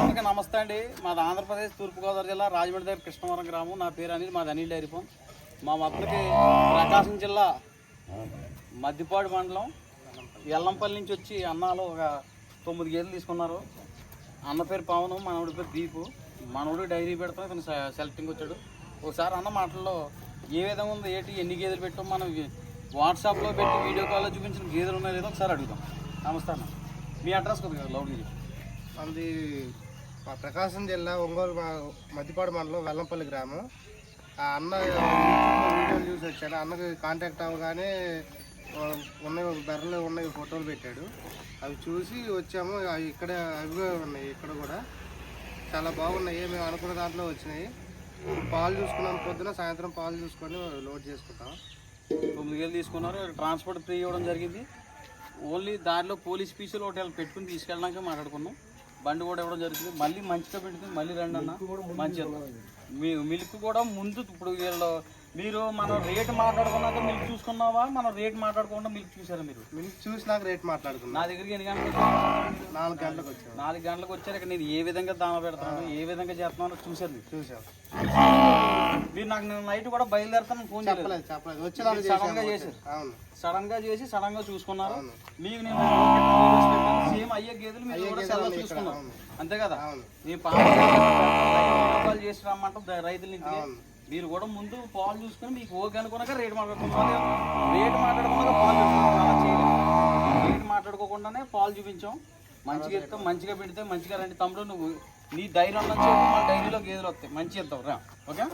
అందరికీ నమస్తే అండి. మాది ఆంధ్రప్రదేశ్ తూర్పుగోదావరి జిల్లా రాజమండ్రి దగ్గర కృష్ణవరం గ్రామం. నా పేరు అనిల్, మాది అనిల్ డైరీ ఫామ్. మా మొత్తకి ప్రకాశం జిల్లా మద్దిపాడు మండలం ఎల్లంపల్లి నుంచి వచ్చి అన్నాలు ఒక 9 గేదెలు తీసుకున్నారు. అన్న పేరు పవను, మనవుడి పేరు దీపు. మనవుడు డైరీ పెడతాం, ఇతను సెలెక్టింగ్ వచ్చాడు. ఒకసారి అన్న మాటల్లో ఏ విధంగా ఉంది, ఏంటి, ఎన్ని గేదెలు పెట్టాం, మనం వాట్సాప్లో పెట్టి వీడియో కాల్లో చూపించిన గేదెలు ఉన్నాయో లేదో ఒకసారి అడుగుతాం. నమస్తే అన్న, మీ అడ్రస్ కొద్దిగా లౌడ్గా. మనది ప్రకాశం జిల్లా ఒంగోలు మద్దిపాడు మండలం వెల్లంపల్లి గ్రామం. ఆ అన్న వీడియోలు చూసి వచ్చాడు. అన్నకి కాంటాక్ట్ అవ్వగానే ఉన్నాయి బర్రెలు ఉన్నాయి ఫోటోలు పెట్టాడు. అవి చూసి వచ్చాము. అవి ఇక్కడే అవి ఉన్నాయి, ఇక్కడ కూడా చాలా బాగున్నాయి. మేము అనుకున్న దాంట్లో వచ్చినాయి. పాలు చూసుకున్నాం, పొద్దున సాయంత్రం పాలు చూసుకొని లోడ్ చేసుకుంటాం. 9 గేదెలు తీసుకున్నారు. ట్రాన్స్పోర్ట్ ఫ్రీ ఇవ్వడం జరిగింది. ఓన్లీ దారిలో పోలీస్ పీసులు ఒకటి పెట్టుకుని తీసుకెళ్ళడానికి మాట్లాడుకున్నాం. బండి కూడా ఇవ్వడం జరుగుతుంది. మళ్ళీ మంచిగా పెట్టుకుని మళ్ళీ రండి అన్న. మంచిగా మీ మిల్క్ కూడా ముందు ఇప్పుడు వీళ్ళు మీరు మనం రేట్ మాట్లాడుకున్నాక మిల్క్ చూసుకున్నావా, మనం రేట్ మాట్లాడుకోకుండా మిల్క్ చూసారా? మీరు మిల్క్ చూసి నాకు రేట్ మాట్లాడుకున్నా. నా దగ్గరికి ఎన్ని గంటలకు వచ్చారు? 4 గంటలకు వచ్చాను. 4 గంటలకు వచ్చారు. ఇక్కడ నేను ఏ విధంగా దాన పెడతాను, ఏ విధంగా చేస్తున్నానో చూసారు మీరు. చూసాను. మీరు నాకు నేను నైట్ కూడా బయలుదేరుతాను ఫోన్ చెప్పలేదు. సడన్ గా చేశారు. అవును, సడన్ గా చేసి సడన్ గా చూసుకున్నారు. మీకు నేను సేమ్ అయ్యే గేదెలు మీరు కూడా సెలవు చూసుకున్నారు, అంతే కదా? మీ పాలు చేసి రమ్మంటే రైతుల నుంచి మీరు కూడా ముందు పాలు చూసుకుని మీకు ఓకే అనుకున్నాక రేట్ మాట్లాడుకున్నారు. రేట్ మాట్లాడుకున్నాక పాలు చూసుకున్నాం. రేట్ మాట్లాడుకోకుండానే పాలు చూపించాం. మంచిగా ఇస్తాం, మంచిగా పెడితే మంచిగా రండి తమ్ముడు. నువ్వు నీ ధైర్యం నుంచి మన డైరీలో గేదెలు వస్తాయి, మంచిగా ఇద్దాం రా. ఓకే.